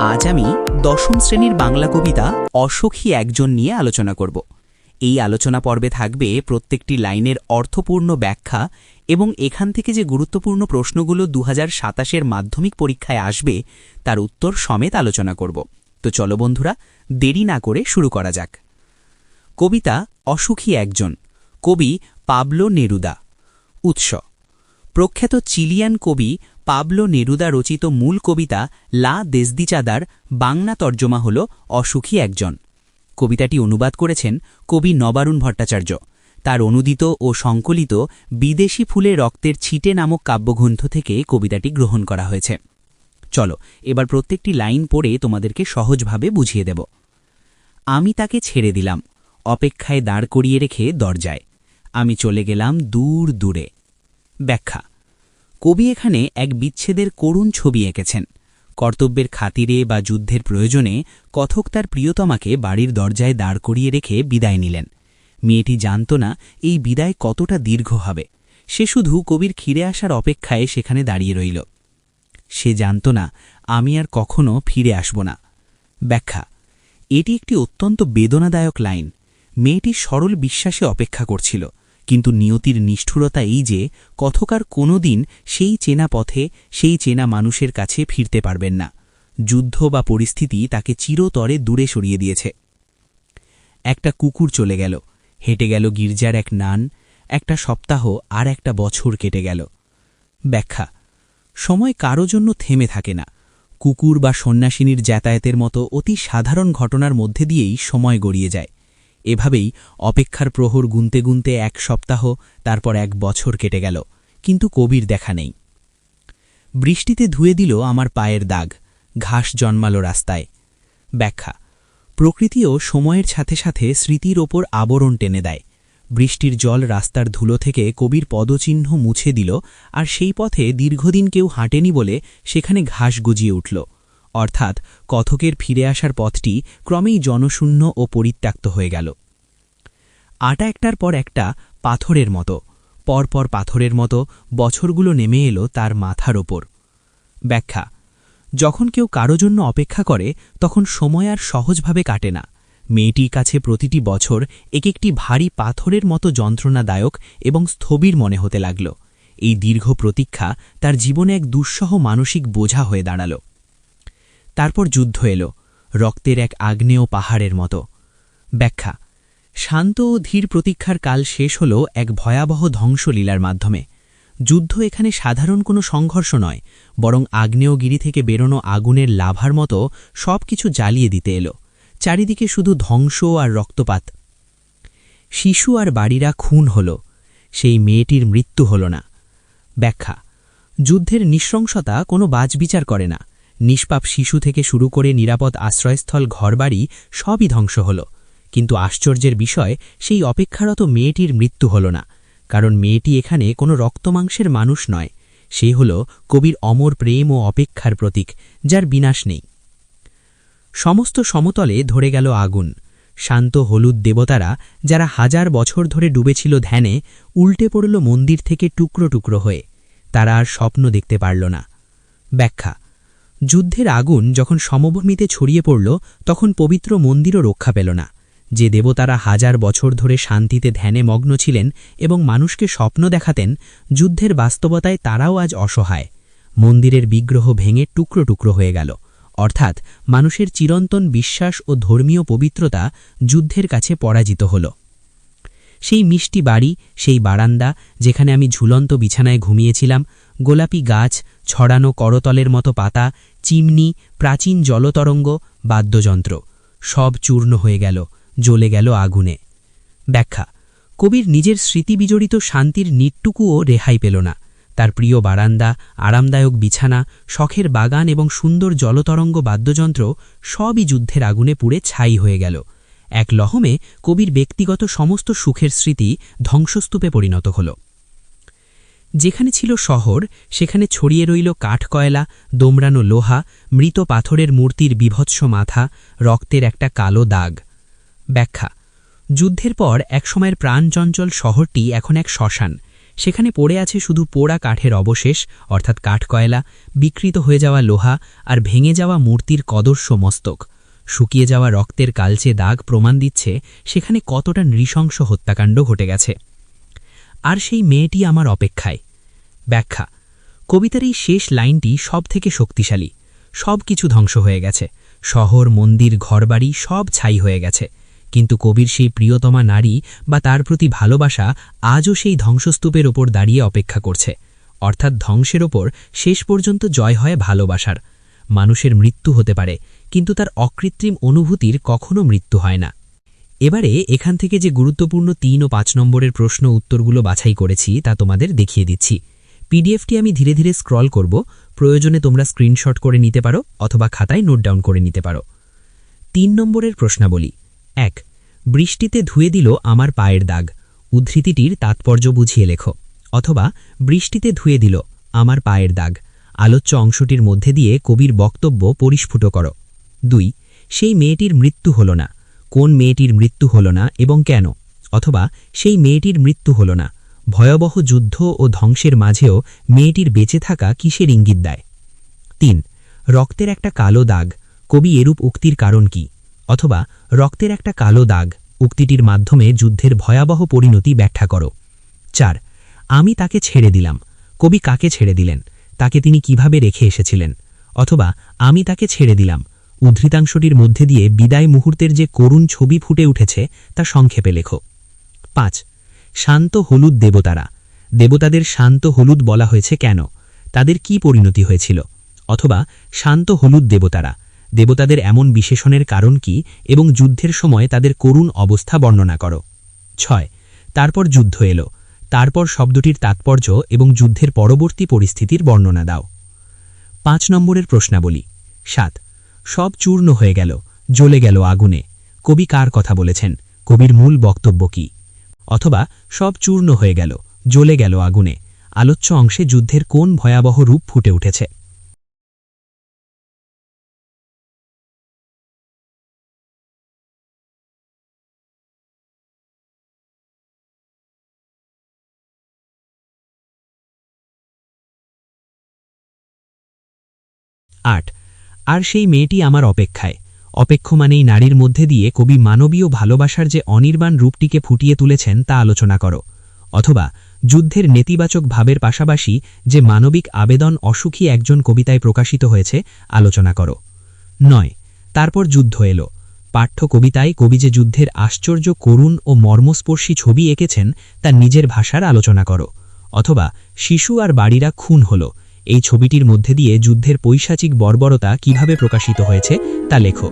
আজ আমি দশম শ্রেণীর বাংলা কবিতা অসখী একজন নিয়ে আলোচনা করব। এই আলোচনা পর্বে থাকবে প্রত্যেকটি লাইনের অর্থপূর্ণ ব্যাখ্যা এবং এখান থেকে যে গুরুত্বপূর্ণ প্রশ্নগুলো 2027-এর মাধ্যমিক পরীক্ষায় আসবে তার উত্তর সমেত আলোচনা করব। তো চলো বন্ধুরা, দেরি না করে শুরু করা যাক। কবিতা অসুখী একজন, কবি পাবলো নেরুদা। উৎস: প্রখ্যাত চিলিয়ান কবি পাবলো নেরুদা রচিত মূল কবিতা লা দেসদিচাদার বাংলা তর্জমা হল অসুখী একজন। কবিতাটি অনুবাদ করেছেন কবি নবারুণ ভট্টাচার্য। তার অনুদিত ও সংকলিত বিদেশি ফুলে রক্তের ছিটে নামক কাব্যগ্রন্থ থেকে কবিতাটি গ্রহণ করা হয়েছে। চলো এবার প্রত্যেকটি লাইন পড়ে তোমাদেরকে সহজভাবে বুঝিয়ে দেব। আমি তাকে ছেড়ে দিলাম, অপেক্ষায় দাঁড় করিয়ে রেখে দরজায়। আমি চলে গেলাম দূর দূরে। ব্যাখ্যা: কবি এখানে এক বিচ্ছেদের করুণ ছবি এঁকেছেন। কর্তব্যের খাতিরে বা যুদ্ধের প্রয়োজনে কথক তার প্রিয়তমাকে বাড়ির দরজায় দাঁড় করিয়ে রেখে বিদায় নিলেন। মেয়েটি জানত না এই বিদায় কতটা দীর্ঘ হবে। সে শুধু কবির ফিরে আসার অপেক্ষায় সেখানে দাঁড়িয়ে রইল। সে জানত না আমি আর কখনো ফিরে আসব না। ব্যাখ্যা: এটি একটি অত্যন্ত বেদনাদায়ক লাইন। মেয়েটি সরল বিশ্বাসে অপেক্ষা করছিল, কিন্তু নিয়তির নিষ্ঠুরতা এই যে কথকার কোনোদিন সেই চেনা পথে, সেই চেনা মানুষের কাছে ফিরতে পারবেন না। যুদ্ধ বা পরিস্থিতি তাকে চিরতরে দূরে সরিয়ে দিয়েছে। একটা কুকুর চলে গেল, হেঁটে গেল গির্জার এক নান, একটা সপ্তাহ আর একটা বছর কেটে গেল। ব্যাখ্যা: সময় কারো জন্য থেমে থাকে না। কুকুর বা সন্ন্যাসিনীর যাতায়াতের মতো অতি সাধারণ ঘটনার মধ্যে দিয়েই সময় গড়িয়ে যায়। এভাবেই অপেক্ষার প্রহর গুনতে গুনতে এক সপ্তাহ, তারপর এক বছর কেটে গেল, কিন্তু কবির দেখা নেই। বৃষ্টিতে ধুয়ে দিল আমার পায়ের দাগ, ঘাস জন্মালো রাস্তায়। ব্যাখ্যা: প্রকৃতিও সময়ের সাথে সাথে স্মৃতির ওপর আবরণ টেনে দেয়। বৃষ্টির জল রাস্তার ধুলো থেকে কবির পদচিহ্ন মুছে দিল, আর সেই পথে দীর্ঘদিন কেউ হাঁটেনি বলে সেখানে ঘাস গজিয়ে উঠল। অর্থাৎ কথকের ফিরে আসার পথটি ক্রমেই জনশূন্য ও পরিত্যক্ত হয়ে গেল। আটা একটার পর একটা পাথরের মতো, পরপর পাথরের মতো বছরগুলো নেমে এলো তার মাথার ওপর। ব্যাখ্যা: যখন কেউ কারো জন্য অপেক্ষা করে তখন সময় আর সহজভাবে কাটে না। মেয়েটির কাছে প্রতিটি বছর এক একটি ভারী পাথরের মতো যন্ত্রণাদায়ক এবং স্থবির মনে হতে লাগল। এই দীর্ঘ প্রতীক্ষা তার জীবনে এক দুঃসহ মানসিক বোঝা হয়ে দাঁড়াল। তারপর যুদ্ধ এলো, রক্তের এক আগ্নেয় পাহাড়ের মতো। ব্যাখ্যা: শান্ত ও ধীর প্রতীক্ষার কাল শেষ হল এক ভয়াবহ ধ্বংসলীলার মাধ্যমে। যুদ্ধ এখানে সাধারণ কোনো সংঘর্ষ নয়, বরং আগ্নেয়গিরি থেকে বেরোনো আগুনের লাভার মতো সবকিছু জ্বালিয়ে দিতে এলো। চারিদিকে শুধু ধ্বংস আর রক্তপাত। শিশু আর বাড়িরা খুন হল, সেই মেয়েটির মৃত্যু হল না। ব্যাখ্যা: যুদ্ধের নৃশংসতা কোনো বাছবিচার করে না। নিষ্পাপ শিশু থেকে শুরু করে নিরাপদ আশ্রয়স্থল, ঘরবাড়ি সবই ধ্বংস হল। কিন্তু আশ্চর্যের বিষয়, সেই অপেক্ষারত মেয়েটির মৃত্যু হল না। কারণ মেয়েটি এখানে কোনো রক্তমাংসের মানুষ নয়, সে হল কবির অমর প্রেম ও অপেক্ষার প্রতীক, যার বিনাশ নেই। সমস্ত সমতলে ধরে গেল আগুন। শান্ত হলুদ দেবতারা, যারা হাজার বছর ধরে ডুবেছিল ধ্যানে, উল্টে পড়ল মন্দির থেকে টুকরো টুকরো হয়ে। তারা আর স্বপ্ন দেখতে পারল না। ব্যাখ্যা: যুদ্ধের আগুন যখন সমভূমিতে ছড়িয়ে পড়ল তখন পবিত্র মন্দিরও রক্ষা পেল না। যে দেবতারা হাজার বছর ধরে শান্তিতে ধ্যানে মগ্ন ছিলেন এবং মানুষকে স্বপ্ন দেখাতেন, যুদ্ধের বাস্তবতায় তারাও আজ অসহায়। মন্দিরের বিগ্রহ ভেঙে টুকরো টুকরো হয়ে গেল। অর্থাৎ মানুষের চিরন্তন বিশ্বাস ও ধর্মীয় পবিত্রতা যুদ্ধের কাছে পরাজিত হল। সেই মিষ্টি বাড়ি, সেই বারান্দা যেখানে আমি ঝুলন্ত বিছানায় ঘুমিয়েছিলাম, গোলাপি গাছ, ছড়ানো করতলের মতো পাতা, চিমনি, প্রাচীন জলতরঙ্গ, বাদ্যযন্ত্র সব চূর্ণ হয়ে গেল, জ্বলে গেল আগুনে। ব্যাখ্যা: কবির নিজের স্মৃতিবিজড়িত শান্তির নিটটুকুও রেহাই পেল না। তার প্রিয় বারান্দা, আরামদায়ক বিছানা, শখের বাগান এবং সুন্দর জলতরঙ্গ বাদ্যযন্ত্র সবই যুদ্ধের আগুনে পুড়ে ছাই হয়ে গেল। এক লহমে কবির ব্যক্তিগত সমস্ত সুখের স্মৃতি ধ্বংসস্তূপে পরিণত হল। যেখানে ছিল শহর, সেখানে ছড়িয়ে রইল কাঠকয়লা, দোমড়ানো লোহা, মৃত পাথরের মূর্তির বিভৎস মাথা, রক্তের একটা কালো দাগ। ব্যাখ্যা: যুদ্ধের পর একসময়ের প্রাণচঞ্চল শহরটি এখন এক শ্মশান। সেখানে পড়ে আছে শুধু পোড়া কাঠের অবশেষ, অর্থাৎ কাঠকয়লা, বিকৃত হয়ে যাওয়া লোহা আর ভেঙে যাওয়া মূর্তির কদর্শ মস্তক। শুকিয়ে যাওয়া রক্তের কালচে দাগ প্রমাণ দিচ্ছে সেখানে কতটা নৃশংস হত্যাকাণ্ড ঘটে গেছে। আর সেই মেয়েটি আমার অপেক্ষায়। ব্যাখ্যা: কবিতার এই শেষ লাইনটি সবথেকে শক্তিশালী। সব কিছু ধ্বংস হয়ে গেছে, শহর, মন্দির, ঘরবাড়ি সব ছাই হয়ে গেছে, কিন্তু কবির সেই প্রিয়তমা নারী বা তার প্রতি ভালোবাসা আজও সেই ধ্বংসস্তূপের ওপর দাঁড়িয়ে অপেক্ষা করছে। অর্থাৎ ধ্বংসের ওপর শেষ পর্যন্ত জয় হয় ভালোবাসার। মানুষের মৃত্যু হতে পারে, কিন্তু তার অকৃত্রিম অনুভূতির কখনো মৃত্যু হয় না। এবারে এখান থেকে যে গুরুত্বপূর্ণ ৩ ও ৫ নম্বরের প্রশ্ন উত্তরগুলো বাছাই করেছি তা তোমাদের দেখিয়ে দিচ্ছি। পিডিএফটি আমি ধীরে ধীরে স্ক্রল করব, প্রয়োজনে তোমরা স্ক্রিনশট করে নিতে পারো অথবা খাতায় নোট ডাউন করে নিতে পারো। ৩ নম্বরের প্রশ্নাবলী। ১. বৃষ্টিতে ধুয়ে দিল আমার পায়ের দাগ। উদ্ধৃতিটির তাৎপর্য বুঝিয়ে লেখো। অথবা বৃষ্টিতে ধুয়ে দিল আমার পায়ের দাগ। আলোচ্য অংশটির মধ্যে দিয়ে কবির বক্তব্য পরিস্ফুট করো। ২. সেই মেয়েটির মৃত্যু হল না। কোন মেয়েটির মৃত্যু হল না এবং কেন? অথবা সেই মেয়েটির মৃত্যু হল না, ভয়াবহ যুদ্ধ ও ধ্বংসের মাঝেও মেয়েটির বেঁচে থাকা কিসের ইঙ্গিত দেয়? ৩. রক্তের একটা কালো দাগ, কবি এরূপ উক্তির কারণ কি? অথবা রক্তের একটা কালো দাগ উক্তিটির মাধ্যমে যুদ্ধের ভয়াবহ পরিণতি ব্যাখ্যা করো। ৪. আমি তাকে ছেড়ে দিলাম, কবি কাকে ছেড়ে দিলেন? তাকে তিনি কিভাবে রেখে এসেছিলেন? অথবা আমি তাকে ছেড়ে দিলাম উদ্ধৃতাংশটির মধ্যে দিয়ে বিদায় মুহূর্তের যে করুণ ছবি ফুটে উঠেছে তা সংক্ষেপে লেখো। ৫. শান্ত হলুদ দেবতারা। দেবতাদের শান্ত হলুদ বলা হয়েছে কেন? তাদের কি পরিণতি হয়েছিল? অথবা শান্ত হলুদ দেবতারা, দেবতাদের এমন বিশেষণের কারণ কি এবং যুদ্ধের সময় তাদের করুণ অবস্থা বর্ণনা করো। ৬. তারপর যুদ্ধ এলো, তারপর শব্দটির তাৎপর্য এবং যুদ্ধের পরবর্তী পরিস্থিতির বর্ণনা দাও। ৫ নম্বরের প্রশ্নাবলী। ৭. সব চূর্ণ হয়ে গেল, জ্বলে গেল আগুনে। কবি কার কথা বলেছেন? কবির মূল বক্তব্য কি? অথবা সব চূর্ণ হয়ে গেল, জ্বলে গেল আগুনে, আলোচ্য অংশে যুদ্ধের কোন ভয়াবহ রূপ ফুটে উঠেছে? আট. আর সেই মেয়েটি আমার অপেক্ষায়। অপেক্ষমানেই নারীর মধ্যে দিয়ে কবি মানবীয় ভালোবাসার যে অনির্বাণ রূপটিকে ফুটিয়ে তুলেছেন তা আলোচনা করো। অথবা যুদ্ধের নেতিবাচক ভাবের পাশাপাশি যে মানবিক আবেদন অসুখী একজন কবিতায় প্রকাশিত হয়েছে আলোচনা করো। ৯. তারপর যুদ্ধ এলো। পাঠ্য কবিতায় কবি যে যুদ্ধের আশ্চর্য, করুণ ও মর্মস্পর্শী ছবি এঁকেছেন তা নিজের ভাষার আলোচনা করো। অথবা শিশু আর বাড়িরা খুন হল, এই ছবিটির মধ্যে দিয়ে যুদ্ধের পৈশাচিক বর্বরতা কিভাবে প্রকাশিত হয়েছে তা লেখো।